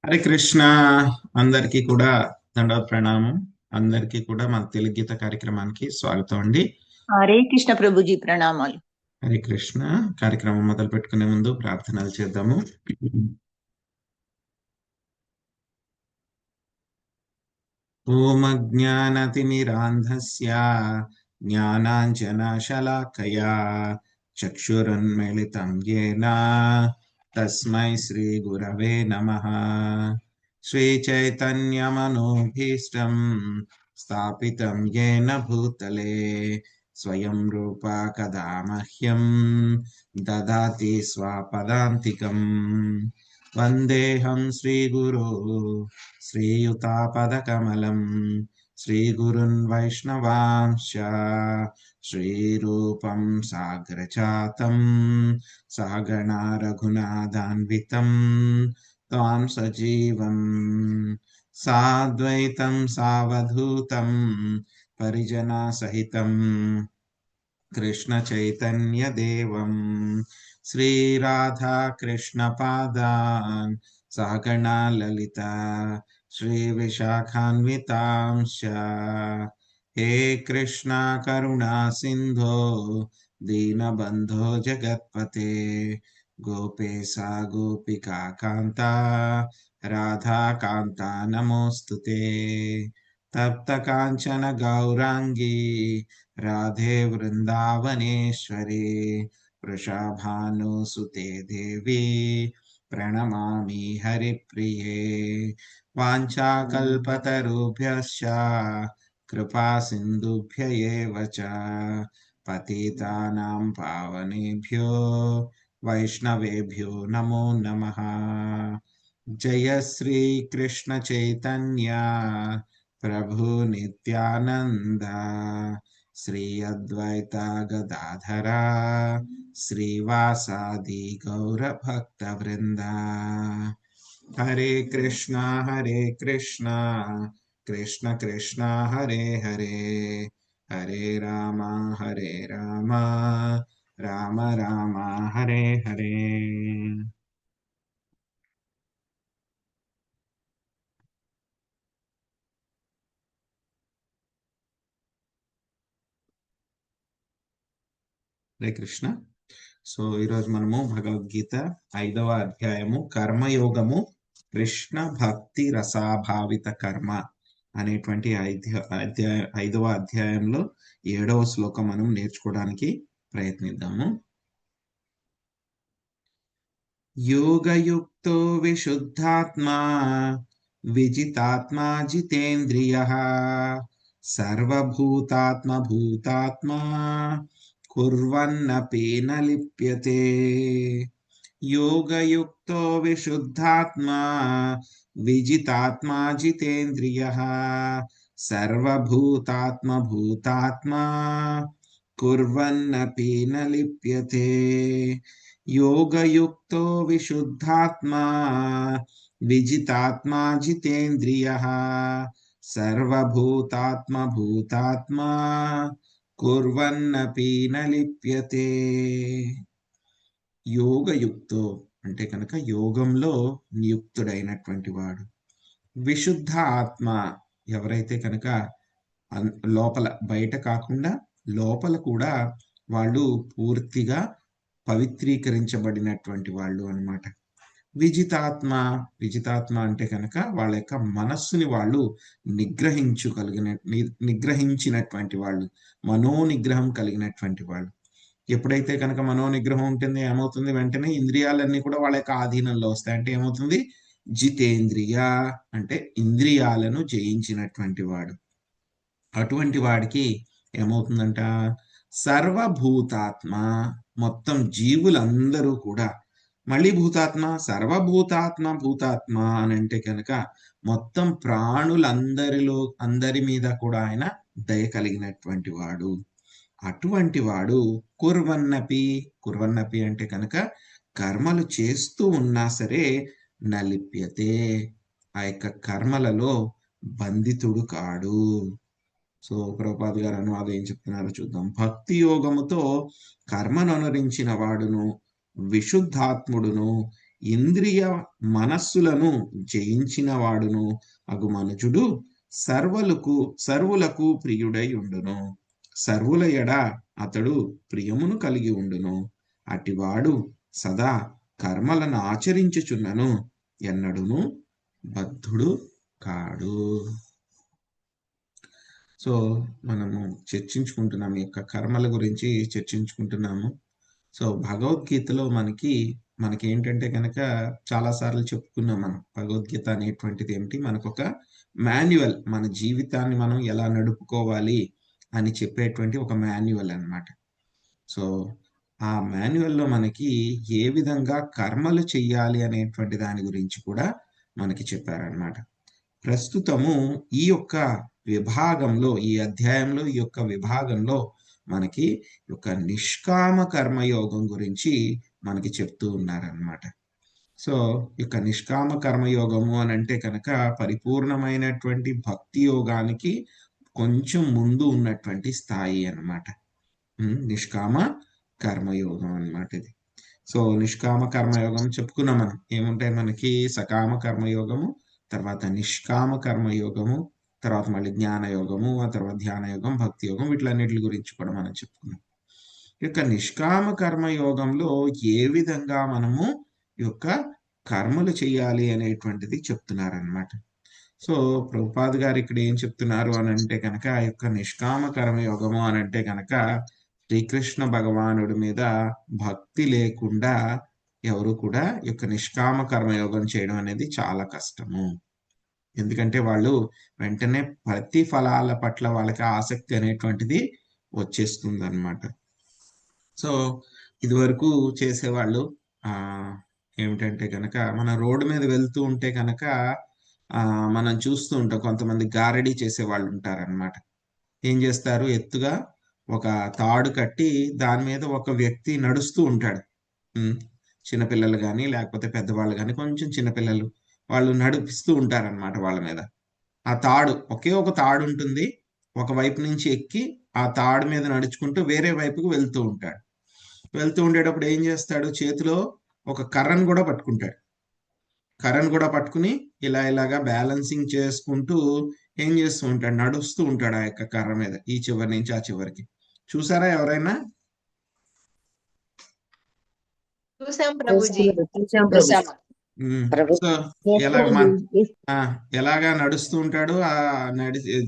హరే కృష్ణ. అందరికీ కూడా దండవత్ ప్రణామం. అందరికీ కూడా మన తెలుగు గీత కార్యక్రమానికి స్వాగతం అండి. హరే కృష్ణ ప్రభుజీ ప్రణామాలు. హరే కృష్ణ. కార్యక్రమం మొదలు పెట్టుకునే ముందు ప్రార్థనలు చేద్దాము. ఓం అజ్ఞానతిమిరాంధస్య జ్ఞానాంజనశలాకయా చక్షురున్మిళితం యేన తస్మై శ్రీ గురవే నమః. శ్రీచైతన్యమనోభీష్టం స్థాపితం యేన భూతలే స్వయం రూపా కదా మహ్యం దదాతి స్వపదాంతికం. వందేహం శ్రీగురో శ్రీయుతాపదకమలం శ్రీగురున్ వైష్ణవాంశ శ్రీరూపం సాగ్రజాతం సహగణా రఘునాథాన్వితం త్వాం సజీవం సాద్వైతం సావధూతం పరిజనా సహితం కృష్ణ చైతన్య దేవం శ్రీరాధా కృష్ణ పాదాన్ సహగణా లలిత శ్రీ విశాఖాన్వితాంశ. హే కృష్ణ కరుణా సింధో దీనబంధో జగత్పతే గోపేశ గోపికా కాంత రాధా కాంత నమోస్తుతే. తప్త కాంచన గౌరాంగీ రాధే వృందావనేశ్వరి వృషభానుసుతే దేవి ప్రణమామి హరిప్రియే. వాంఛాకల్పతరుభ్యశ్చ కృపా సింధుభ్య ఏవ చ పతితానాం పావనేభ్యో వైష్ణవేభ్యో నమో నమః. జయ శ్రీ కృష్ణ చైతన్య ప్రభు నిత్యానంద శ్రీ అద్వైత గదాధర శ్రీవాసాది గౌర భక్త వృంద. హరే కృష్ణ కృష్ణ కృష్ణ హరే హరే హరే రామ రామ రామ హరే హరే. హరే కృష్ణ. సో ఈరోజు మనము భగవద్గీత 5వ అధ్యాయము కర్మయోగము కృష్ణ భక్తి రసాభావిత కర్మ అనేటువంటి 5వ అధ్యాయంలో 7వ శ్లోకం మనం నేర్చుకోవడానికి ప్రయత్నిద్దాము. యోగయుక్తో విశుద్ధాత్మా విజితాత్మా జితేంద్రియః సర్వభూతాత్మ భూతాత్మా కుర్వన్నపి న లిప్యతే. యోగయుక్తో విశుద్ధాత్మా విజితాత్మా జితేంద్రియః సర్వభూతాత్మ భూతాత్మా కుర్వన్నపి న లిప్యతే. యోగయుక్తో విశుద్ధాత్మా విజితాత్మా జితేంద్రియః సర్వభూతాత్మ భూతాత్మా కుర్వన్నపి న లిప్యతే. యోగయుక్తో అంటే కనుక యోగంలో నియుక్తుడైనటువంటి వాడు. విశుద్ధ ఆత్మ ఎవరైతే కనుక లోపల బయట కాకుండా లోపల కూడా వాళ్ళు పూర్తిగా పవిత్రీకరించబడినటువంటి వాళ్ళు అన్నమాట. విజితాత్మ అంటే కనుక వాళ్ళ యొక్క మనస్సుని వాళ్ళు నిగ్రహించినటువంటి వాళ్ళు, మనోనిగ్రహం కలిగినటువంటి వాళ్ళు. ఎప్పుడైతే కనుక మనోనిగ్రహం ఉంటుంది ఏమవుతుంది, వెంటనే ఇంద్రియాలన్నీ కూడా వాళ్ళ యొక్క ఆధీనంలో వస్తాయి. అంటే ఏమవుతుంది, జితేంద్రియ అంటే ఇంద్రియాలను జయించినటువంటి వాడు. అటువంటి వాడికి ఏమవుతుందంట, సర్వభూతాత్మ మొత్తం జీవులందరూ కూడా, మళ్ళీ భూతాత్మ భూతాత్మ అని అంటే కనుక మొత్తం అందరి మీద కూడా ఆయన దయ కలిగినటువంటి వాడు. అటువంటి వాడు కుర్వన్నపి అంటే కనుక కర్మలు చేస్తూ ఉన్నా సరే నలిప్యతే, ఆ యొక్క కర్మలలో బంధితుడు కాడు. సో ప్రభుపాద గారు అనువాదం ఏం చెప్తున్నారో చూద్దాం. భక్తి యోగముతో కర్మను అనురించిన వాడును విశుద్ధాత్ముడును ఇంద్రియ మనస్సులను జయించిన వాడును అగు మనుజుడు సర్వులకు ప్రియుడై ఉండును. సర్వుల ఎడ అతడు ప్రియమును కలిగి ఉండును. అటివాడు సదా కర్మలను ఆచరించుచున్నను ఎన్నడును బద్ధుడు కాడు. సో మనము చర్చించుకుంటున్నాం, ఈ యొక్క కర్మల గురించి చర్చించుకుంటున్నాము. సో భగవద్గీతలో మనకి ఏంటంటే కనుక చాలాసార్లు చెప్పుకున్నాం మనం, భగవద్గీత అనేటువంటిది ఏమిటి, మనకు ఒక మాన్యువల్, మన జీవితాన్ని మనం ఎలా నడుపుకోవాలి అని చెప్పేటువంటి ఒక మాన్యువల్ అన్నమాట. సో ఆ మాన్యువల్లో మనకి ఏ విధంగా కర్మలు చెయ్యాలి అనేటువంటి దాని గురించి కూడా మనకి చెప్పారనమాట. ప్రస్తుతము ఈ యొక్క విభాగంలో, ఈ అధ్యాయంలో, ఈ యొక్క విభాగంలో మనకి ఒక నిష్కామ కర్మయోగం గురించి మనకి చెప్తూ ఉన్నారనమాట. సో ఇక నిష్కామ కర్మయోగము అని అంటే కనుక పరిపూర్ణమైనటువంటి భక్తి యోగానికి కొంచెం ముందు ఉన్నటువంటి స్థాయి అన్నమాట. నిష్కామ కర్మయోగం అన్నమాట ఇది. సో నిష్కామ కర్మయోగం చెప్పుకున్నాం మనం. ఏముంటాయి మనకి? సకామ కర్మయోగము, తర్వాత నిష్కామ కర్మయోగము, తర్వాత మళ్ళీ జ్ఞాన యోగము, ఆ తర్వాత ధ్యాన యోగం, భక్తి యోగం, వీటిలన్నిటి గురించి కూడా మనం చెప్పుకున్నాం. ఈ యొక్క నిష్కామ కర్మయోగంలో ఏ విధంగా మనము ఈ యొక్క కర్మలు చేయాలి అనేటువంటిది చెప్తున్నారనమాట. సో ప్రభుపాద్ గారు ఇక్కడ ఏం చెప్తున్నారు అని అంటే కనుక, ఆ యొక్క నిష్కామ కర్మయోగము అని అంటే కనుక శ్రీకృష్ణ భగవానుడి మీద భక్తి లేకుండా ఎవరు కూడా ఈ యొక్క నిష్కామ కర్మయోగం చేయడం అనేది చాలా కష్టము. ఎందుకంటే వాళ్ళు వెంటనే ప్రతిఫలాల పట్ల వాళ్ళకి ఆసక్తి అనేటువంటిది వచ్చేస్తుంది అనమాట. సో ఇదివరకు చేసేవాళ్ళు ఏమిటంటే కనుక, మన రోడ్డు మీద వెళ్తూ ఉంటే కనుక మనం చూస్తూ ఉంటాం, కొంతమంది గారడీ చేసేవాళ్ళు ఉంటారనమాట. ఏం చేస్తారు? ఎత్తుగా ఒక తాడు కట్టి దాని మీద ఒక వ్యక్తి నడుస్తూ ఉంటాడు. చిన్నపిల్లలు కానీ లేకపోతే పెద్దవాళ్ళు కానీ, కొంచెం చిన్నపిల్లలు, వాళ్ళు నడిపిస్తూ ఉంటారనమాట వాళ్ళ మీద. ఆ తాడు, ఒకే ఒక తాడు ఉంటుంది, ఒక వైపు నుంచి ఎక్కి ఆ తాడు మీద నడుచుకుంటూ వేరే వైపుకు వెళ్తూ ఉంటాడు. వెళ్తూ ఉండేటప్పుడు ఏం చేస్తాడు? చేతిలో ఒక కర్రను కూడా పట్టుకుంటాడు. కర్రను కూడా పట్టుకుని ఇలాగా బ్యాలెన్సింగ్ చేసుకుంటూ ఏం చేస్తూ ఉంటాడు? నడుస్తూ ఉంటాడు ఆ యొక్క కర్ర మీద, ఈ చివరి నుంచి ఆ చివరికి. చూసారా ఎవరైనా? చూసాం ప్రభుజీ. సో ఎలాగా నడుస్తూ ఉంటాడు,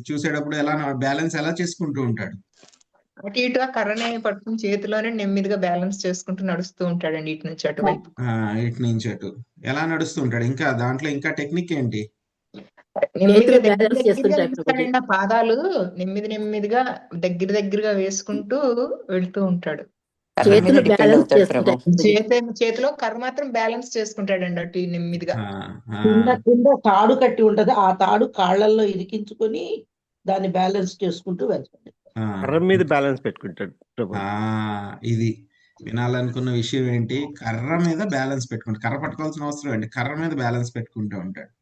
చూసేటప్పుడు ఎలా బ్యాలెన్స్ ఎలా చేసుకుంటూ ఉంటాడు? అటు ఇటు ఆ కర్రనే పట్టుకుని చేతిలోనే నెమ్మదిగా బ్యాలెన్స్ చేసుకుంటూ నడుస్తూ ఉంటాడండి, ఇటు నుంచి అటువైపు. ఇటు నుంచి అటు ఎలా నడుస్తూ ఉంటాడు? ఇంకా దాంట్లో ఇంకా టెక్నిక్ ఏంటి? నెమ్మదిగా పాదాలు నెమ్మదిగా దగ్గరగా వేసుకుంటూ వెళ్తూ ఉంటాడు. చేతిలో కర్ర మాత్రం బ్యాలెన్స్ చేసుకుంటాడండి అటు నెమ్మదిగా. కింద తాడు కట్టి ఉంటది, ఆ తాడు కాళ్ళల్లో ఇరికించుకొని దాన్ని బ్యాలెన్స్ చేసుకుంటూ వెళ్తాడు. కర్ర మీద బ్యాలెన్స్ పెట్టుకుంటాడు. ఇది వినాలనుకున్న విషయం ఏంటి? కర్ర మీద బ్యాలెన్స్ పెట్టుకుంటాడు. కర్ర పట్టుకోవాల్సిన అవసరం ఏంటి? కర్ర మీద బ్యాలెన్స్ పెట్టుకుంటూ ఉంటాడు.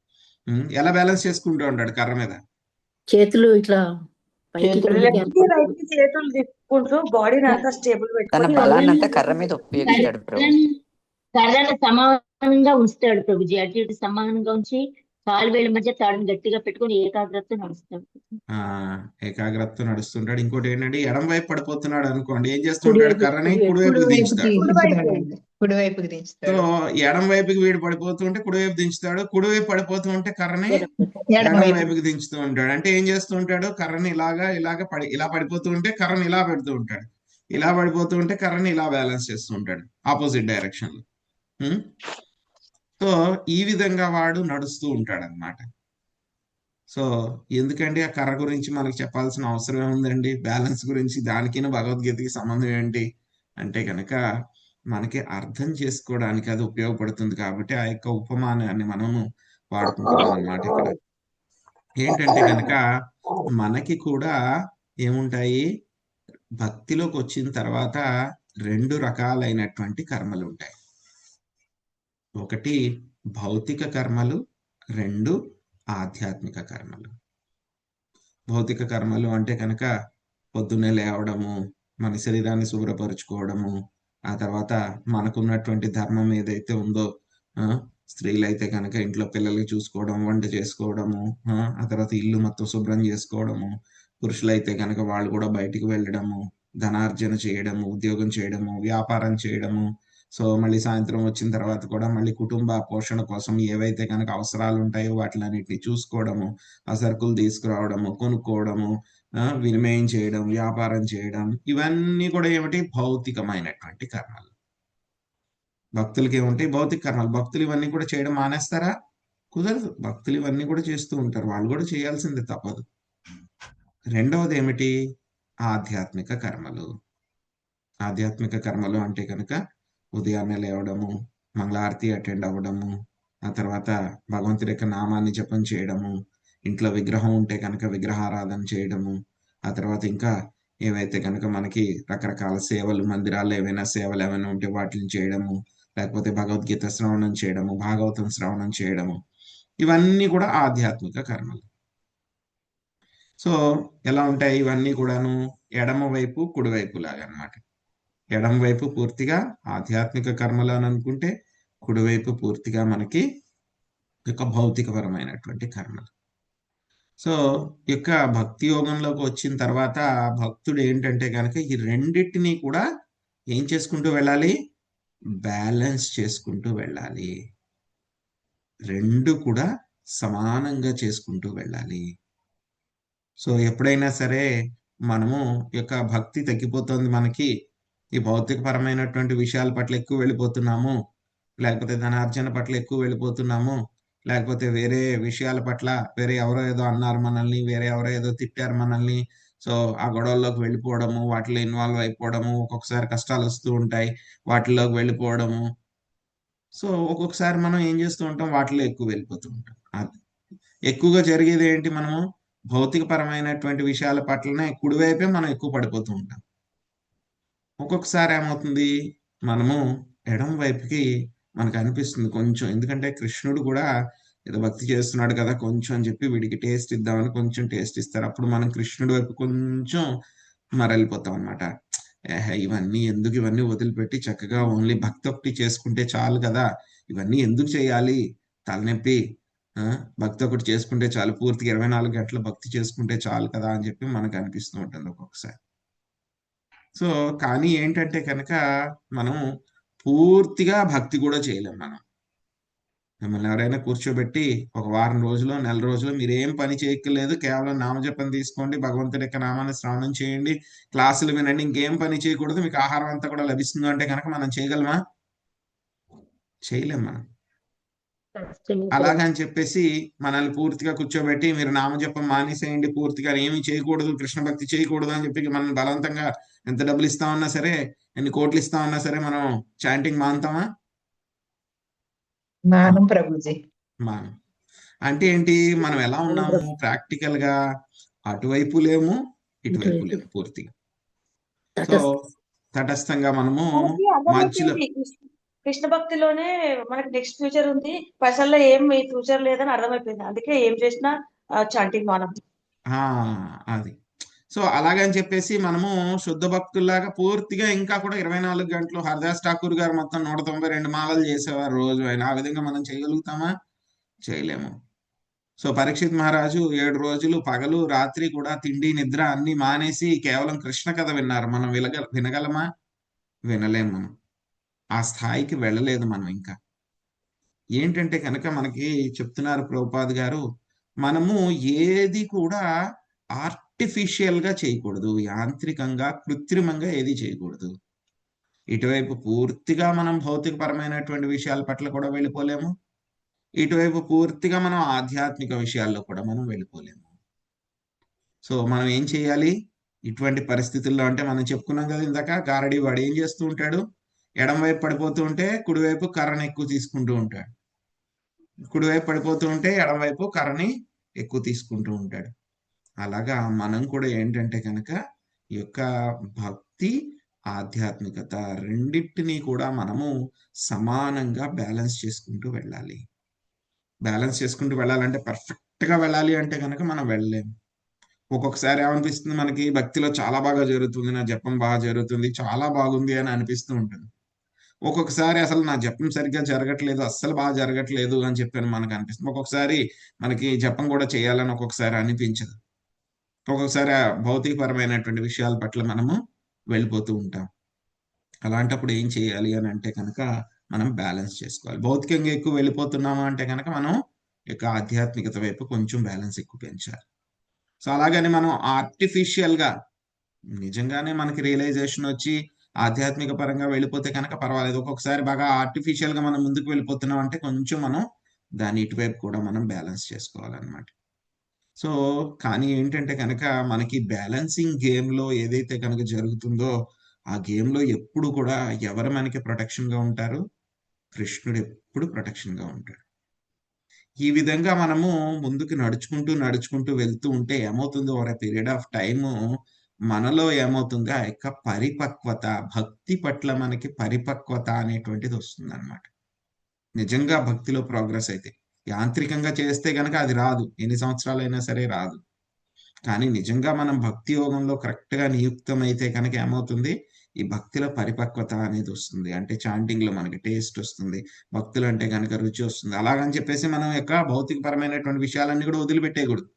ఎలా బ్యాలెన్స్ చేసుకుంటూ ఉంటాడు కర్ర మీద? చేతులు ఇట్లా చేతులు తిప్పుకుంటూ బాడీని అంతా స్టేబుల్ పెట్టుకొని బలాన్నంతా కర్ర మీద ఉపయోగిస్తాడు. కర్రను సమానంగా ఉంచుతాడు ప్రభుజీ. అటు ఇటు సమానంగా ఉంచి కాలు వేళ్ళ మధ్య తాడుని గట్టిగా పెట్టుకొని ఏకాగ్రత నడుస్తాడు. ఏకాగ్రత నడుస్తుంటాడు. ఇంకోటి ఏంటంటే, ఎడం వైపు పడిపోతున్నాడు అనుకోండి, ఏం చేస్తుంటాడు? కర్రని కుడివైపు దించుతాడు. సో ఎడం వైపుకి వీడు పడిపోతుంటే కుడివైపు దించుతాడు, కుడివైపు పడిపోతూ ఉంటే కర్రని ఎడం వైపుకి దించుతూ ఉంటాడు. అంటే ఏం చేస్తూ ఉంటాడు? కర్రని ఇలా పడిపోతూ ఉంటే కర్రని ఇలా పెడుతూ ఉంటాడు, ఇలా పడిపోతూ ఉంటే కర్రని ఇలా బ్యాలెన్స్ చేస్తూ ఉంటాడు ఆపోజిట్ డైరెక్షన్ లో. సో ఈ విధంగా వాడు నడుస్తూ ఉంటాడు అనమాట. సో ఎందుకండి ఆ కర్ర గురించి మనకి చెప్పాల్సిన అవసరం ఏముందండి? బ్యాలెన్స్ గురించి దానికి భగవద్గీతకి సంబంధం ఏంటి అంటే కనుక, మనకి అర్థం చేసుకోవడానికి అది ఉపయోగపడుతుంది కాబట్టి ఆ యొక్క ఉపమానాన్ని మనము వాడుకుంటాం అన్నమాట. ఇక్కడ ఏంటంటే కనుక మనకి కూడా ఏముంటాయి? భక్తిలోకి వచ్చిన తర్వాత 2 రకాలైనటువంటి కర్మలు ఉంటాయి. ఒకటి భౌతిక కర్మలు, 2 ఆధ్యాత్మిక కర్మలు. భౌతిక కర్మలు అంటే కనుక పొద్దున్నే లేవడము, మన శరీరాన్ని శుభ్రపరచుకోవడము, ఆ తర్వాత మనకున్నటువంటి ధర్మం ఏదైతే ఉందో ఆ, స్త్రీలు అయితే కనుక ఇంట్లో పిల్లల్ని చూసుకోవడం, వంట చేసుకోవడము, ఆ తర్వాత ఇల్లు మొత్తం శుభ్రం చేసుకోవడము, పురుషులైతే కనుక వాళ్ళు కూడా బయటికి వెళ్ళడము, ధనార్జన చేయడము, ఉద్యోగం చేయడము, వ్యాపారం చేయడము. సో మళ్ళీ సాయంత్రం వచ్చిన తర్వాత కూడా మళ్ళీ కుటుంబ పోషణ కోసం ఏవైతే కనుక అవసరాలు ఉంటాయో వాటిలన్నిటిని చూసుకోవడము, ఆ సరుకులు తీసుకురావడము, కొనుక్కోవడము, వినిమయం చేయడం, వ్యాపారం చేయడం, ఇవన్నీ కూడా ఏమిటి? భౌతికమైనటువంటి కర్మలు. భక్తులకి ఏముంటాయి? భౌతిక కర్మలు. భక్తులు ఇవన్నీ కూడా చేయడం మానేస్తారా? కుదరదు. భక్తులు ఇవన్నీ కూడా చేస్తూ ఉంటారు, వాళ్ళు కూడా చేయాల్సిందే, తప్పదు. రెండవది ఏమిటి? ఆధ్యాత్మిక కర్మలు. ఆధ్యాత్మిక కర్మలు అంటే కనుక ఉదయాన్నే లేవడము, మంగళారతి అటెండ్ అవ్వడము, ఆ తర్వాత భగవంతుడి యొక్క నామాన్ని జపం చేయడము, ఇంట్లో విగ్రహం ఉంటే కనుక విగ్రహారాధన చేయడము, ఆ తర్వాత ఇంకా ఏవైతే కనుక మనకి రకరకాల సేవలు, మందిరాల్లో ఏవైనా సేవలు ఏమైనా ఉంటే వాటిని చేయడము, లేకపోతే భగవద్గీత శ్రవణం చేయడము, భాగవతం శ్రవణం చేయడము, ఇవన్నీ కూడా ఆధ్యాత్మిక కర్మలు. సో ఎలా ఉంటాయి ఇవన్నీ కూడాను? ఎడమ వైపు కుడివైపు లాగా అన్నమాట. ఎడమ వైపు పూర్తిగా ఆధ్యాత్మిక కర్మలు అని అనుకుంటే, కుడివైపు పూర్తిగా మనకి యొక్క భౌతికపరమైనటువంటి కర్మలు. సో ఈ యొక్క భక్తి యోగంలోకి వచ్చిన తర్వాత భక్తుడు ఏంటంటే కనుక ఈ రెండింటినీ కూడా ఏం చేసుకుంటూ వెళ్ళాలి? బ్యాలెన్స్ చేసుకుంటూ వెళ్ళాలి. రెండు కూడా సమానంగా చేసుకుంటూ వెళ్ళాలి. సో ఎప్పుడైనా సరే మనము యొక్క భక్తి తగ్గిపోతుంది, మనకి ఈ భౌతికపరమైనటువంటి విషయాల పట్ల ఎక్కువ వెళ్ళిపోతున్నాము, లేకపోతే ధనార్జన పట్ల ఎక్కువ వెళ్ళిపోతున్నాము, లేకపోతే వేరే విషయాల పట్ల, వేరే ఎవరో ఏదో అన్నారు మనల్ని, వేరే ఎవరో ఏదో తిట్టారు మనల్ని, సో ఆ గొడవల్లోకి వెళ్ళిపోవడము, వాటిలో ఇన్వాల్వ్ అయిపోవడము, ఒక్కొక్కసారి కష్టాలు వస్తూ ఉంటాయి, వాటిలోకి వెళ్ళిపోవడము. సో ఒక్కొక్కసారి మనం ఏం చేస్తూ ఉంటాం? వాటిలో ఎక్కువ వెళ్ళిపోతూ ఉంటాం. అది ఎక్కువగా జరిగేది ఏంటి? మనము భౌతికపరమైనటువంటి విషయాల పట్లనే కుడివైపే మనం ఎక్కువ పడిపోతూ ఉంటాం. ఒక్కొక్కసారి ఏమవుతుంది? మనము ఎడమ వైపుకి మనకు అనిపిస్తుంది కొంచెం, ఎందుకంటే కృష్ణుడు కూడా ఏదో భక్తి చేస్తున్నాడు కదా కొంచెం అని చెప్పి వీడికి టేస్ట్ ఇద్దామని కొంచెం టేస్ట్ ఇస్తారు. అప్పుడు మనం కృష్ణుడి వైపు కొంచెం మరలిపోతాం అనమాట. ఇవన్నీ ఎందుకు, ఇవన్నీ వదిలిపెట్టి చక్కగా ఓన్లీ భక్తి ఒకటి చేసుకుంటే చాలు కదా, ఇవన్నీ ఎందుకు చేయాలి, తలనొప్పి, భక్తి ఒకటి చేసుకుంటే చాలు, పూర్తిగా 24 గంటలు భక్తి చేసుకుంటే చాలు కదా అని చెప్పి మనకు అనిపిస్తూ ఉంటుంది ఒక్కొక్కసారి. సో కానీ ఏంటంటే కనుక మనం పూర్తిగా భక్తి కూడా చేయలేం. మనం మిమ్మల్ని ఎవరైనా కూర్చోబెట్టి ఒక వారం రోజులు, నెల రోజులు మీరేం పని చేయక్కర్లేదు, కేవలం నామజపం తీసుకోండి, భగవంతుడి యొక్క నామాన్ని శ్రవణం చేయండి, క్లాసులు వినండి, ఇంకేం పని చేయకూడదు, మీకు ఆహారం అంతా కూడా లభిస్తుంది అంటే కనుక మనం చేయగలమా? చేయలేం మనం. అలాగని చెప్పేసి మనల్ని పూర్తిగా కూర్చోబెట్టి మీరు నామజపం మానేసేయండి, పూర్తిగా ఏమీ చేయకూడదు, కృష్ణ భక్తి చేయకూడదు అని చెప్పి మనల్ని బలవంతంగా ఎంత డబ్బులు ఇస్తామన్నా సరే, ఎన్ని కోట్లు ఇస్తామన్నా సరే మనం చాంటింగ్ మానుతామా? మానం ప్రభుజీ. మానం. అంటే ఏంటి? మనం ఎలా ఉన్నాము ప్రాక్టికల్ గా? అటువైపు లేము, ఇటువైపు లేము, పూర్తిగా. సో తటస్థంగా మనము మధ్యలో. కృష్ణ భక్తిలోనే మనకి నెక్స్ట్ ఫ్యూచర్ ఉంది, పైసల్లో ఏం ఫ్యూచర్ లేదని అర్థమైపోయింది, అందుకే ఏం చేసినా చాంటింగ్ మానం. అది. సో అలాగని చెప్పేసి మనము శుద్ధ భక్తుల్లాగా పూర్తిగా ఇంకా కూడా 24 గంటలు హరిదాస్ ఠాకూర్ గారు మొత్తం 192 మాలలు చేసేవారు రోజు. ఆయన ఆ విధంగా మనం చేయగలుగుతామా? చేయలేము. సో పరీక్షిత్ మహారాజు 7 రోజులు పగలు రాత్రి కూడా తిండి నిద్ర అన్ని మానేసి కేవలం కృష్ణ కథ విన్నారు. మనం వినగలమా? వినలేం. మనం ఆ స్థాయికి వెళ్ళలేదు మనం ఇంకా. ఏంటంటే కనుక మనకి చెప్తున్నారు ప్రభుపాద్ గారు, మనము ఏది కూడా ఆర్టిఫిషియల్ గా చేయకూడదు, యాంత్రికంగా కృత్రిమంగా ఏది చేయకూడదు. ఇటువైపు పూర్తిగా మనం భౌతికపరమైనటువంటి విషయాల పట్ల కూడా వెళ్ళిపోలేము, ఇటువైపు పూర్తిగా మనం ఆధ్యాత్మిక విషయాల్లో కూడా మనం వెళ్ళిపోలేము. సో మనం ఏం చేయాలి ఇటువంటి పరిస్థితుల్లో? అంటే మనం చెప్పుకున్నాం కదా ఇందాక, గారడి వాడు ఏం చేస్తూ ఉంటాడు? ఎడమ వైపు పడిపోతూ ఉంటే కుడివైపు కర్రని ఎక్కువ తీసుకుంటూ ఉంటాడు, కుడివైపు పడిపోతూ ఉంటే ఎడమవైపు కర్రని ఎక్కువ తీసుకుంటూ ఉంటాడు. అలాగా మనం కూడా ఏంటంటే కనుక ఈ యొక్క భక్తి, ఆధ్యాత్మికత రెండింటినీ కూడా మనము సమానంగా బ్యాలెన్స్ చేసుకుంటూ వెళ్ళాలి. బ్యాలెన్స్ చేసుకుంటూ వెళ్ళాలంటే పర్ఫెక్ట్ గా వెళ్ళాలి అంటే కనుక మనం వెళ్ళలేము. ఒక్కొక్కసారి ఏమనిపిస్తుంది మనకి, భక్తిలో చాలా బాగా జరుగుతుంది, నా జపం బాగా జరుగుతుంది, చాలా బాగుంది అని అనిపిస్తూ ఉంటుంది. ఒక్కొక్కసారి అసలు నా జపం సరిగ్గా జరగట్లేదు, అస్సలు బాగా జరగట్లేదు అని చెప్పని మనకు అనిపిస్తుంది. ఒక్కొక్కసారి మనకి జపం కూడా చేయాలని ఒక్కొక్కసారి అనిపించదు. ఒక్కొక్కసారి ఆ భౌతికపరమైనటువంటి విషయాల పట్ల మనము వెళ్ళిపోతూ ఉంటాం. అలాంటప్పుడు ఏం చేయాలి అని అంటే కనుక మనం బ్యాలెన్స్ చేసుకోవాలి. భౌతికంగా ఎక్కువ వెళ్ళిపోతున్నామా అంటే కనుక మనం యొక్క ఆధ్యాత్మికత వైపు కొంచెం బ్యాలెన్స్ ఎక్కువ పెంచాలి. సో అలాగని మనం ఆర్టిఫిషియల్గా నిజంగానే మనకి రియలైజేషన్ వచ్చి ఆధ్యాత్మిక పరంగా వెళ్ళిపోతే కనుక పర్వాలేదు. ఒక్కొక్కసారి బాగా ఆర్టిఫిషియల్గా మనం ముందుకు వెళ్ళిపోతున్నాం అంటే కొంచెం మనం దాని ఇటువైపు కూడా మనం బ్యాలెన్స్ చేసుకోవాలన్నమాట. సో కానీ ఏంటంటే కనుక మనకి బ్యాలెన్సింగ్ గేమ్లో ఏదైతే కనుక జరుగుతుందో ఆ గేమ్లో ఎప్పుడు కూడా ఎవరు మనకి ప్రొటెక్షన్గా ఉంటారు? కృష్ణుడు ఎప్పుడు ప్రొటెక్షన్గా ఉంటాడు. ఈ విధంగా మనము ముందుకు నడుచుకుంటూ వెళ్తూ ఉంటే ఏమవుతుందో over a period of time మనలో ఏమవుతుంది ఆ యొక్క పరిపక్వత, భక్తి పట్ల మనకి పరిపక్వత అనేటువంటిది వస్తుందన్నమాట. నిజంగా భక్తిలో ప్రోగ్రెస్ అయితే యాంత్రికంగా చేస్తే గనక అది రాదు, ఎన్ని సంవత్సరాలైనా సరే రాదు. కానీ నిజంగా మనం భక్తి యోగంలో కరెక్ట్గా నియుక్తమైతే కనుక ఏమవుతుంది, ఈ భక్తిలో పరిపక్వత అనేది వస్తుంది. అంటే చాంటింగ్ లో మనకి టేస్ట్ వస్తుంది, భక్తులు అంటే కనుక రుచి వస్తుంది. అలాగని చెప్పేసి మనం యొక్క భౌతికపరమైనటువంటి విషయాలన్నీ కూడా వదిలిపెట్టేయకూడదు.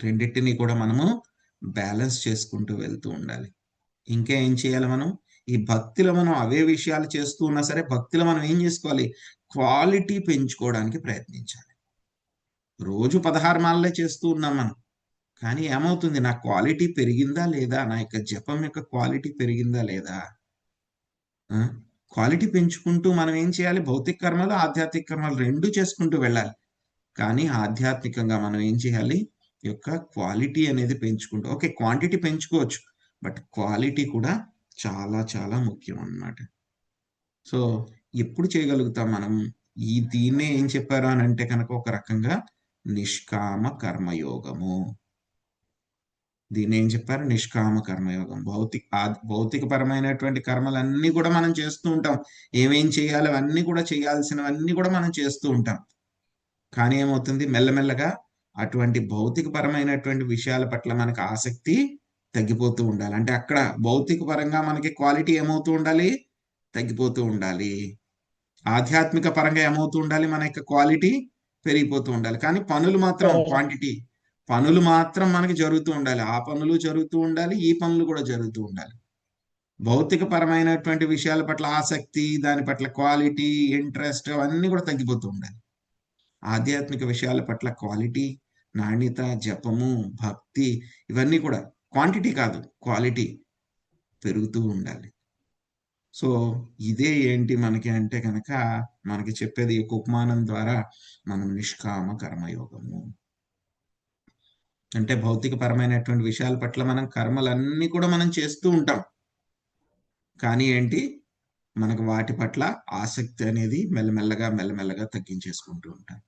రెండింటినీ కూడా మనము బ్యాలెన్స్ చేసుకుంటూ వెళ్తూ ఉండాలి. ఇంకా ఏం చేయాలి మనం? ఈ భక్తిలో మనం అవే విషయాలు చేస్తూ ఉన్నా సరే భక్తిలో మనం ఏం చేసుకోవాలి? క్వాలిటీ పెంచుకోవడానికి ప్రయత్నించాలి. రోజు 16 మాలలే చేస్తూ ఉన్నాం మనం, కానీ ఏమవుతుంది? నా క్వాలిటీ పెరిగిందా లేదా? నా యొక్క జపం యొక్క క్వాలిటీ పెరిగిందా లేదా? క్వాలిటీ పెంచుకుంటూ మనం ఏం చేయాలి? భౌతిక కర్మలు ఆధ్యాత్మిక కర్మలు రెండు చేసుకుంటూ వెళ్ళాలి. కానీ ఆధ్యాత్మికంగా మనం ఏం చేయాలి? యొక్క క్వాలిటీ అనేది పెంచుకుంటూ, ఓకే క్వాంటిటీ పెంచుకోవచ్చు, బట్ క్వాలిటీ కూడా చాలా చాలా ముఖ్యం అన్నమాట. సో ఎప్పుడు చేయగలుగుతాం మనం దీన్నే ఏం చెప్పారు అని అంటే కనుక ఒక రకంగా నిష్కామ కర్మయోగము. దీన్ని ఏం చెప్పారు? నిష్కామ కర్మయోగం. భౌతికపరమైనటువంటి కర్మలన్నీ కూడా మనం చేస్తూ ఉంటాం. ఏమేం చేయాలో అవన్నీ కూడా చేయాల్సినవన్నీ కూడా మనం చేస్తూ ఉంటాం. కానీ ఏమవుతుంది? మెల్లమెల్లగా అటువంటి భౌతికపరమైనటువంటి విషయాల పట్ల మనకు ఆసక్తి తగ్గిపోతూ ఉండాలి. అంటే అక్కడ భౌతిక పరంగా మనకి క్వాలిటీ ఏమవుతూ ఉండాలి? తగ్గిపోతూ ఉండాలి. ఆధ్యాత్మిక పరంగా ఏమవుతూ ఉండాలి? మన యొక్క క్వాలిటీ పెరిగిపోతూ ఉండాలి. కానీ పనులు మాత్రం క్వాంటిటీ, పనులు మాత్రం మనకి జరుగుతూ ఉండాలి. ఆ పనులు జరుగుతూ ఉండాలి, ఈ పనులు కూడా జరుగుతూ ఉండాలి. భౌతిక పరమైనటువంటి విషయాల పట్ల ఆసక్తి, దాని పట్ల క్వాలిటీ, ఇంట్రెస్ట్ అవన్నీ కూడా తగ్గిపోతూ ఉండాలి. ఆధ్యాత్మిక విషయాల పట్ల క్వాలిటీ, నాణ్యత, జపము, భక్తి ఇవన్నీ కూడా క్వాంటిటీ కాదు క్వాలిటీ పెరుగుతూ ఉండాలి. సో ఇదే ఏంటి మనకి అంటే కనుక మనకి చెప్పేది ఈ ఉపమానం ద్వారా మనం నిష్కామ కర్మయోగము అంటే భౌతికపరమైనటువంటి విషయాల పట్ల మనం కర్మలన్నీ కూడా మనం చేస్తూ ఉంటాం. కానీ ఏంటి, మనకు వాటి పట్ల ఆసక్తి అనేది మెల్లమెల్లగా తగ్గించేసుకుంటూ ఉంటాం.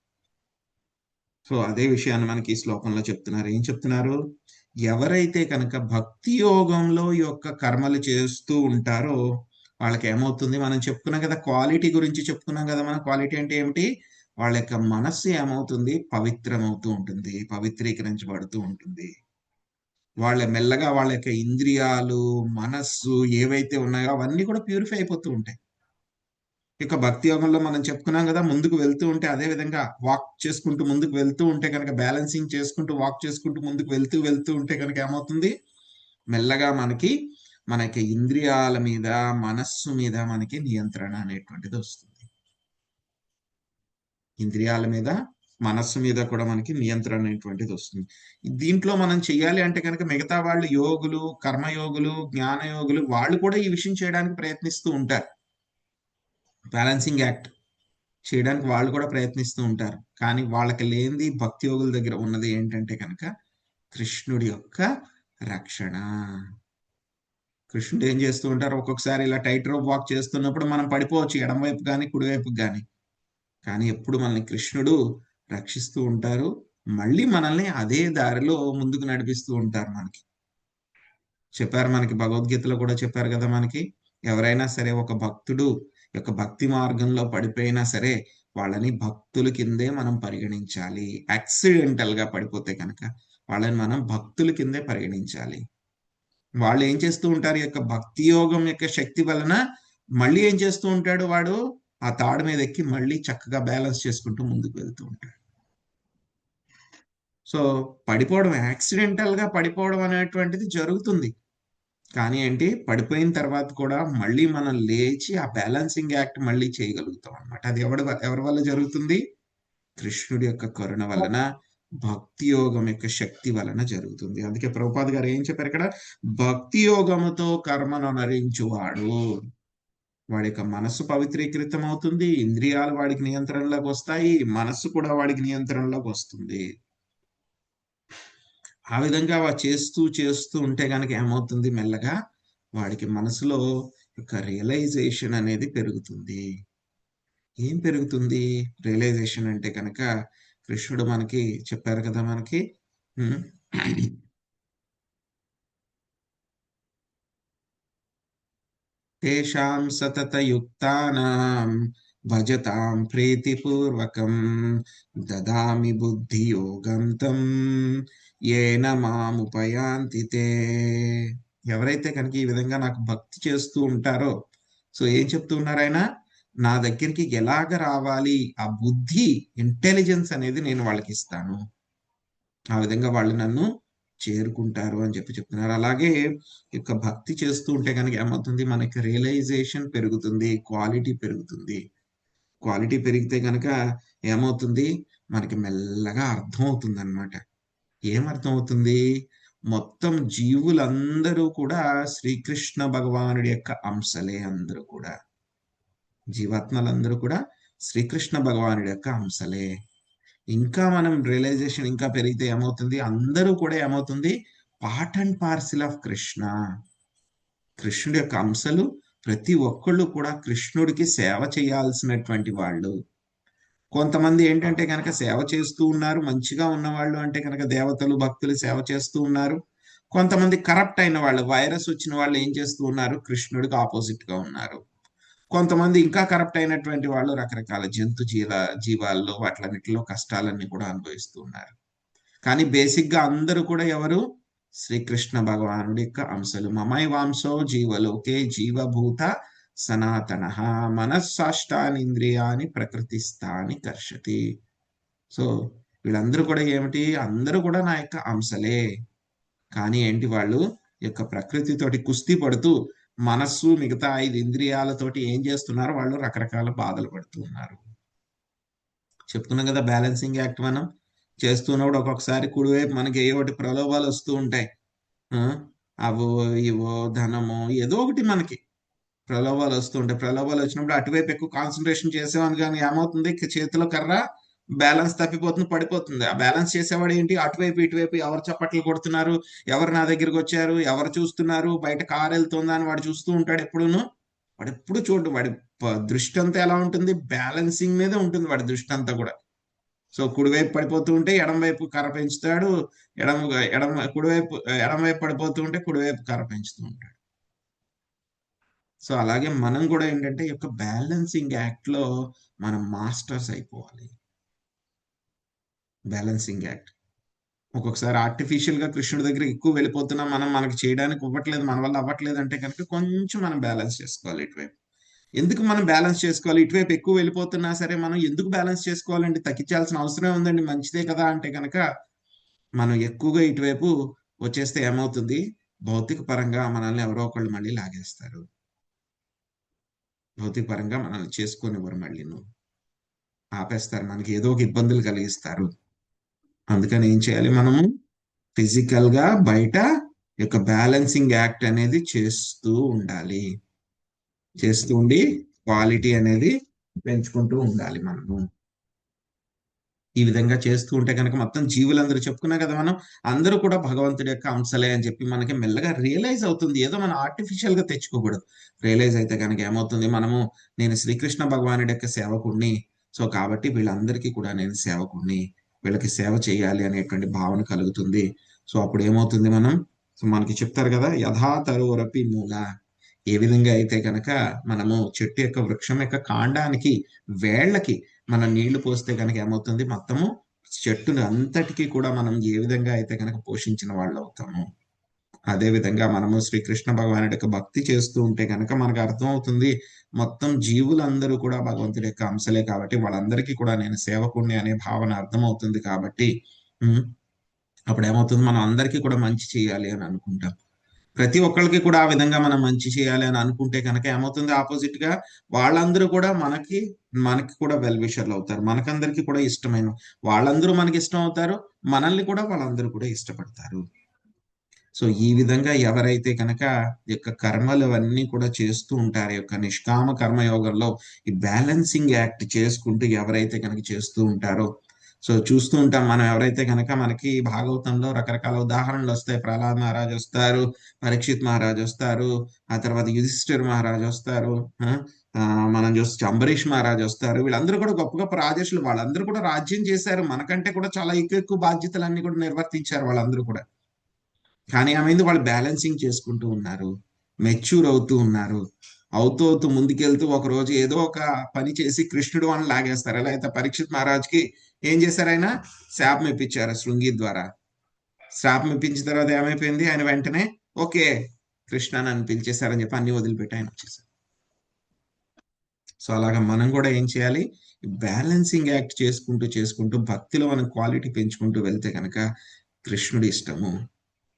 సో అదే విషయాన్ని మనకి ఈ శ్లోకంలో చెప్తున్నారు. ఏం చెప్తున్నారు? ఎవరైతే కనుక భక్తి యోగంలో యొక్క కర్మలు చేస్తూ ఉంటారో వాళ్ళకి ఏమవుతుంది? మనం చెప్పుకున్నాం కదా, క్వాలిటీ గురించి చెప్పుకున్నాం కదా. మన క్వాలిటీ అంటే ఏమిటి? వాళ్ళ యొక్క మనస్సు ఏమవుతుంది? పవిత్రమవుతూ ఉంటుంది, పవిత్రీకరించబడుతూ ఉంటుంది. మెల్లగా వాళ్ళ యొక్క ఇంద్రియాలు, మనస్సు ఏవైతే ఉన్నాయో అవన్నీ కూడా ప్యూరిఫై అయిపోతూ ఉంటాయి. ఇక భక్తి యోగంలో మనం చెప్పుకున్నాం కదా, ముందుకు వెళ్తూ ఉంటే అదే విధంగా వాక్ చేసుకుంటూ ముందుకు వెళ్తూ ఉంటే కనుక, బ్యాలెన్సింగ్ చేసుకుంటూ వాక్ చేసుకుంటూ ముందుకు వెళ్తూ ఉంటే కనుక ఏమవుతుంది? మెల్లగా మన యొక్క ఇంద్రియాల మీద, మనస్సు మీద మనకి నియంత్రణ అనేటువంటిది వస్తుంది. ఇంద్రియాల మీద, మనస్సు మీద కూడా మనకి నియంత్రణ అనేటువంటిది వస్తుంది. దీంట్లో మనం చెయ్యాలి అంటే కనుక మిగతా వాళ్ళు యోగులు, కర్మయోగులు, జ్ఞానయోగులు వాళ్ళు కూడా ఈ విషయం చేయడానికి ప్రయత్నిస్తూ ఉంటారు. బ్యాలెన్సింగ్ యాక్ట్ చేయడానికి వాళ్ళు కూడా ప్రయత్నిస్తూ ఉంటారు. కానీ వాళ్ళకి లేనిది భక్తి యోగుల దగ్గర ఉన్నది ఏంటంటే కనుక కృష్ణుడి యొక్క రక్షణ. కృష్ణుడు ఏం చేస్తూ ఉంటారు? ఒక్కొక్కసారి ఇలా టైట్ రోప్ వాక్ చేస్తున్నప్పుడు మనం పడిపోవచ్చు, ఎడమవైపు కానీ కుడివైపుకి కానీ. కానీ ఎప్పుడు మనల్ని కృష్ణుడు రక్షిస్తూ ఉంటారు, మళ్ళీ మనల్ని అదే దారిలో ముందుకు నడిపిస్తూ ఉంటారు. మనకి చెప్పారు, మనకి భగవద్గీతలో కూడా చెప్పారు కదా, మనకి ఎవరైనా సరే ఒక భక్తుడు యొక్క భక్తి మార్గంలో పడిపోయినా సరే వాళ్ళని భక్తుల కిందే మనం పరిగణించాలి. యాక్సిడెంటల్ గా పడిపోతే కనుక వాళ్ళని మనం భక్తుల కిందే పరిగణించాలి. వాళ్ళు ఏం చేస్తూ ఉంటారు? యొక్క భక్తి యోగం యొక్క శక్తి వలన మళ్ళీ ఏం చేస్తూ ఉంటాడు వాడు? ఆ తాడు మీద ఎక్కి మళ్ళీ చక్కగా బ్యాలెన్స్ చేసుకుంటూ ముందుకు వెళ్తూ ఉంటాడు. సో పడిపోవడం, యాక్సిడెంటల్ గా పడిపోవడం అనేటువంటిది జరుగుతుంది. కానీ ఏంటి, పడిపోయిన తర్వాత కూడా మళ్ళీ మనం లేచి ఆ బ్యాలెన్సింగ్ యాక్ట్ మళ్ళీ చేయగలుగుతాం అన్నమాట. అది ఎవరి వల్ల జరుగుతుంది? కృష్ణుడి యొక్క కరుణ వలన, భక్తి యోగం యొక్క శక్తి వలన జరుగుతుంది. అందుకే ప్రభుపాద గారు ఏం చెప్పారు ఇక్కడ? భక్తి యోగముతో కర్మను నరించువాడు, వాడి యొక్క మనస్సు పవిత్రీకృతం అవుతుంది, ఇంద్రియాలు వాడికి నియంత్రణలోకి వస్తాయి, మనస్సు కూడా వాడికి నియంత్రణలోకి వస్తుంది. ఆ విధంగా చేస్తూ చేస్తూ ఉంటే కనుక ఏమవుతుంది? మెల్లగా వాడికి మనసులో ఒక రియలైజేషన్ అనేది పెరుగుతుంది. ఏం పెరుగుతుంది రియలైజేషన్ అంటే కనుక? కృష్ణుడు మనకి చెప్పారు కదా మనకి, తేషాం సతతయుక్తానాం భజతాం ప్రీతిపూర్వకం దదామి బుద్ధియోగం తం ఏన మాముపయాంతి తే. ఎవరైతే కనుక ఈ విధంగా నాకు భక్తి చేస్తూ ఉంటారో, సో ఏం చెప్తూ ఉన్నారు ఆయన? నా దగ్గరికి ఎలాగ రావాలి, ఆ బుద్ధి, ఇంటెలిజెన్స్ అనేది నేను వాళ్ళకి ఇస్తాను. ఆ విధంగా వాళ్ళు నన్ను చేరుకుంటారు అని చెప్తున్నారు. అలాగే యొక్క భక్తి చేస్తూ ఉంటే కనుక ఏమవుతుంది? మనకి రియలైజేషన్ పెరుగుతుంది, క్వాలిటీ పెరుగుతుంది. క్వాలిటీ పెరిగితే కనుక ఏమవుతుంది? మనకి మెల్లగా అర్థం అవుతుంది అనమాట. ఏం అర్థం అవుతుంది? మొత్తం జీవులందరూ కూడా శ్రీకృష్ణ భగవానుడి యొక్క అంశలే. అందరూ కూడా, జీవాత్మలందరూ కూడా శ్రీకృష్ణ భగవానుడి యొక్క అంశలే. ఇంకా మనం రియలైజేషన్ ఇంకా పెరిగితే ఏమవుతుంది? అందరూ కూడా ఏమవుతుంది? Part and parcel of Krishna. కృష్ణుడి యొక్క అంశలు. ప్రతి ఒక్కళ్ళు కూడా కృష్ణుడికి సేవ చేయాల్సినటువంటి వాళ్ళు. కొంతమంది ఏంటంటే కనుక సేవ చేస్తూ ఉన్నారు, మంచిగా ఉన్నవాళ్ళు అంటే కనుక దేవతలు, భక్తులు సేవ చేస్తూ ఉన్నారు. కొంతమంది కరప్ట్ అయిన వాళ్ళు, వైరస్ వచ్చిన వాళ్ళు ఏం చేస్తూ ఉన్నారు? కృష్ణుడికి ఆపోజిట్ గా ఉన్నారు. కొంతమంది ఇంకా కరప్ట్ అయినటువంటి వాళ్ళు రకరకాల జంతు జీవాల్లో వాటిలన్నిటిలో కష్టాలన్నీ కూడా అనుభవిస్తూ ఉన్నారు. కానీ బేసిక్ గా అందరూ కూడా ఎవరు? శ్రీకృష్ణ భగవానుడి యొక్క అంశలు. మమై వాంశో జీవలోకే జీవభూత సనాతన మనస్సాష్టానింద్రియాని ప్రకృతిస్థాని కర్షతి. సో వీళ్ళందరూ కూడా ఏమిటి? అందరూ కూడా నా యొక్క అంశలే. కానీ ఏంటి? వాళ్ళు యొక్క ప్రకృతితోటి కుస్తీ పడుతూ మనస్సు, మిగతా 5 ఇంద్రియాలతోటి ఏం చేస్తున్నారు? వాళ్ళు రకరకాల బాధలు పడుతూ ఉన్నారు. చెప్తున్నాం కదా, బ్యాలెన్సింగ్ యాక్ట్ మనం చేస్తున్నప్పుడు ఒక్కొక్కసారి కుడివైపు మనకి ఏ ఒకటి ప్రలోభాలు వస్తూ ఉంటాయి. అవో ఇవో ధనమో ఏదో ఒకటి మనకి ప్రలోభాలు వస్తూ ఉంటాయి. ప్రలోభాలు వచ్చినప్పుడు అటువైపు ఎక్కువ కాన్సన్ట్రేషన్ చేసేవాని కానీ ఏమవుతుంది? చేతిలో కర్ర బ్యాలెన్స్ తప్పిపోతుంది, పడిపోతుంది. ఆ బ్యాలెన్స్ చేసేవాడు ఏంటి? అటువైపు ఇటువైపు ఎవరు చప్పట్లు కొడుతున్నారు, ఎవరు నా దగ్గరికి వచ్చారు, ఎవరు చూస్తున్నారు, బయట కారు వెళ్తుందా అని వాడు చూస్తూ ఉంటాడు. వాడు ఎప్పుడు చూడు. వాడి దృష్టి అంతా ఎలా ఉంటుంది? బ్యాలెన్సింగ్ మీదే ఉంటుంది వాడి దృష్టి అంతా కూడా. సో కుడివైపు పడిపోతూ ఉంటే ఎడమవైపు కర్ర పెంచుతాడు, ఎడమవైపు పడిపోతూ ఉంటే కుడివైపు కర్ర పెంచుతూ ఉంటాడు. సో అలాగే మనం కూడా ఏంటంటే ఈ యొక్క బ్యాలెన్సింగ్ యాక్ట్ లో మనం మాస్టర్స్ అయిపోవాలి. బ్యాలెన్సింగ్ యాక్ట్ ఒక్కొక్కసారి ఆర్టిఫిషియల్ గా కృష్ణుడి దగ్గర ఎక్కువ వెళ్ళిపోతున్నాం, మనకి చేయడానికి ఇవ్వట్లేదు, మన వల్ల అవ్వట్లేదు అంటే కనుక కొంచెం మనం బ్యాలెన్స్ చేసుకోవాలి ఇటువైపు. ఎందుకు మనం బ్యాలెన్స్ చేసుకోవాలి? ఇటువైపు ఎక్కువ వెళ్ళిపోతున్నా సరే మనం ఎందుకు బ్యాలెన్స్ చేసుకోవాలండి? తగ్గించాల్సిన అవసరం ఉందండి, మంచిదే కదా అంటే కనుక మనం ఎక్కువగా ఇటువైపు వచ్చేస్తే ఏమవుతుంది? భౌతిక పరంగా మనల్ని ఎవరో ఒకళ్ళు మళ్ళీ లాగేస్తారు. భౌతిక పరంగా మనల్ని చేసుకునేవారు, మళ్ళీ ఆపేస్తారు, మనకి ఏదో ఒక ఇబ్బందులు కలిగిస్తారు. అందుకని ఏం చేయాలి? మనము ఫిజికల్ గా బయట యొక్క బ్యాలెన్సింగ్ యాక్ట్ అనేది చేస్తూ ఉండాలి. చేస్తూ ఉండి క్వాలిటీ అనేది పెంచుకుంటూ ఉండాలి మనము. ఈ విధంగా చేస్తూ ఉంటే కనుక మొత్తం జీవులందరూ చెప్పుకున్నా కదా మనం, అందరూ కూడా భగవంతుడి యొక్క అంశలే అని చెప్పి మనకి మెల్లగా రియలైజ్ అవుతుంది. ఏదో మనం ఆర్టిఫిషియల్ గా తెచ్చుకోకూడదు. రియలైజ్ అయితే కనుక ఏమవుతుంది? నేను శ్రీకృష్ణ భగవానుడి యొక్క సేవకుడిని, సో కాబట్టి వీళ్ళందరికీ కూడా నేను సేవకుడిని, వీళ్ళకి సేవ చేయాలి అనేటువంటి భావన కలుగుతుంది. సో అప్పుడు ఏమవుతుంది? మనకి చెప్తారు కదా, యథాతరోరపి మూల. ఏ విధంగా అయితే కనుక మనము చెట్టు యొక్క వృక్షం యొక్క కాండానికి, వేళ్ళకి మనం నీళ్లు పోస్తే కనుక ఏమవుతుంది? మొత్తము చెట్టుని అంతటికీ కూడా మనం ఏ విధంగా అయితే కనుక పోషించిన వాళ్ళు అవుతాము. అదే విధంగా మనము శ్రీకృష్ణ భగవానుడి యొక్క భక్తి చేస్తూ ఉంటే కనుక మనకు అర్థం అవుతుంది, మొత్తం జీవులందరూ కూడా భగవంతుడి యొక్క అంశలే కాబట్టి వాళ్ళందరికీ కూడా నేను సేవకుణ్ణి అనే భావన అర్థమవుతుంది కాబట్టి అప్పుడు ఏమవుతుంది, మనం అందరికీ కూడా మంచి చేయాలి అని అనుకుంటాం. ప్రతి ఒక్కరికి కూడా ఆ విధంగా మనం మంచి చేయాలి అని అనుకుంటే కనుక ఏమవుతుంది, ఆపోజిట్ గా వాళ్ళందరూ కూడా మనకి కూడా వెల్ విషర్లు అవుతారు, మనకందరికీ కూడా ఇష్టమైన వాళ్ళందరూ మనకి ఇష్టం అవుతారు, మనల్ని కూడా వాళ్ళందరూ కూడా ఇష్టపడతారు. సో ఈ విధంగా ఎవరైతే కనుక యొక్క కర్మలు అవన్నీ కూడా చేస్తూ ఉంటారు, యొక్క నిష్కామ కర్మయోగంలో ఈ బ్యాలెన్సింగ్ యాక్ట్ చేసుకుంటూ ఎవరైతే కనుక చేస్తూ ఉంటారో, సో చూస్తూ ఉంటాం మనం, ఎవరైతే కనుక మనకి భాగవతంలో రకరకాల ఉదాహరణలు వస్తాయి. ప్రహ్లాద్ మహారాజ్ వస్తారు, పరీక్షిత్ మహారాజ్ వస్తారు, ఆ తర్వాత యుధిష్ఠిర్ మహారాజ్ వస్తారు, మనం చూస్తే అంబరీష్ మహారాజ్ వస్తారు. వీళ్ళందరూ కూడా గొప్ప గొప్ప రాజేషులు, వాళ్ళందరూ కూడా రాజ్యం చేశారు, మనకంటే కూడా చాలా ఎక్కువ బాధ్యతలన్నీ కూడా నిర్వర్తించారు వాళ్ళందరూ కూడా. కానీ ఏమైంది, వాళ్ళు బ్యాలెన్సింగ్ చేసుకుంటూ ఉన్నారు, మెచ్యూర్ అవుతూ ఉన్నారు, అవుతూ ముందుకెళ్తూ ఒక రోజు ఏదో ఒక పని చేసి కృష్ణుడు అని లాగేస్తారు. ఎలా అయితే పరీక్షిత్ మహారాజ్కి ఏం చేశారు, ఆయన శాపం ఇప్పించారు శృంగి ద్వారా. శాపం ఇప్పించిన తర్వాత ఏమైపోయింది, ఆయన వెంటనే ఓకే కృష్ణ అని పిలిచేశారని చెప్పి అన్ని వదిలిపెట్టి ఆయన వచ్చేసారు. సో అలాగా మనం కూడా ఏం చేయాలి, బ్యాలెన్సింగ్ యాక్ట్ చేసుకుంటూ భక్తిలో మనం క్వాలిటీ పెంచుకుంటూ వెళ్తే కనుక కృష్ణుడి ఇష్టము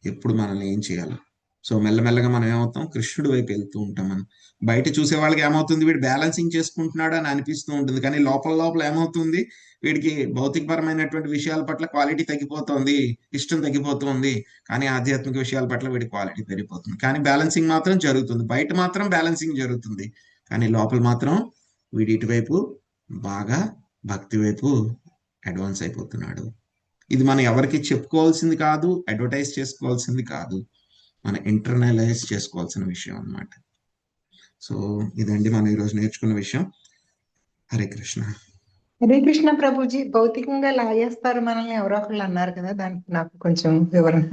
ఎప్పుడు మనల్ని ఏం చేయాలి. సో మెల్లమెల్లగా మనం ఏమవుతాం, కృష్ణుడి వైపు వెళ్తూ ఉంటాం. మనం బయట చూసే వాళ్ళకి ఏమవుతుంది, వీడు బ్యాలెన్సింగ్ చేసుకుంటున్నాడు అని అనిపిస్తూ ఉంటుంది, కానీ లోపల ఏమవుతుంది, వీడికి భౌతికపరమైనటువంటి విషయాల పట్ల క్వాలిటీ తగ్గిపోతుంది, ఇష్టం తగ్గిపోతుంది, కానీ ఆధ్యాత్మిక విషయాల పట్ల వీడి క్వాలిటీ పెరిగిపోతుంది. కానీ బ్యాలెన్సింగ్ మాత్రం జరుగుతుంది, బయట మాత్రం బ్యాలెన్సింగ్ జరుగుతుంది, కానీ లోపల మాత్రం వీడి ఇటువైపు బాగా భక్తి వైపు అడ్వాన్స్ అయిపోతున్నాడు. ఇది మనం ఎవరికి చెప్పుకోవాల్సింది కాదు, అడ్వర్టైజ్ చేసుకోవాల్సింది కాదు, మనం ఇంటర్నలైజ్ చేసుకోవాల్సిన విషయం అన్నమాట. సో ఇదండి మనం ఈరోజు నేర్చుకున్న విషయం. హరే కృష్ణ. హరే కృష్ణ ప్రభుజీ. భౌతికంగా లాగేస్తారు మనల్ని ఎవరో ఒకళ్ళు అన్నారు కదా, దానికి నాకు కొంచెం వివరణ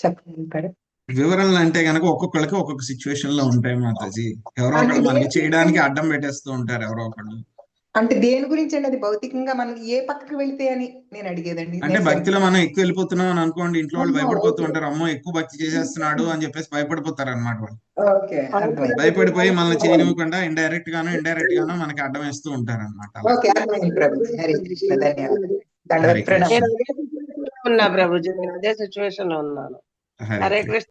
చెప్పగలుగుతారు? వివరణలు అంటే కనుక ఒక్కొక్కరికి ఒక్కొక్క సిచ్యువేషన్ లో ఉంటాయి మాతాజీ. ఎవరో ఒకళ్ళు మనకి చేయడానికి అడ్డం పెట్టేస్తూ ఉంటారు ఎవరో ఒకళ్ళు. అంటే దేని గురించి అండి అది? భౌతికంగా మనం ఏ పక్కకి వెళ్తే అని నేను అడిగేదండి. అంటే భక్తిలో మనం ఎక్కువ వెళ్ళిపోతున్నాం అని అనుకోండి, ఇంట్లో వాళ్ళు భయపడిపోతూ ఉంటారు, అమ్మో ఎక్కువ భక్తి చేసేస్తున్నాడు అని చెప్పేసి భయపడిపోతారు అనమాట వాళ్ళు. ఓకే, భయపడిపోయి మనల్ని చేయనివ్వకుండా ఇండైరెక్ట్ గానో మనకి అడ్డం వేస్తూ ఉంటారు అనమాట. ఓకే, అర్థమైంది ప్రభుజీ. హరే కృష్ణ, ధన్యవాదాలు. హరే కృష్ణ. ఉన్నా ప్రభుజీ, నేను అదే సిచ్యువేషన్ లో ఉన్నాను. హరే హరే కృష్ణ. కృష్ణ.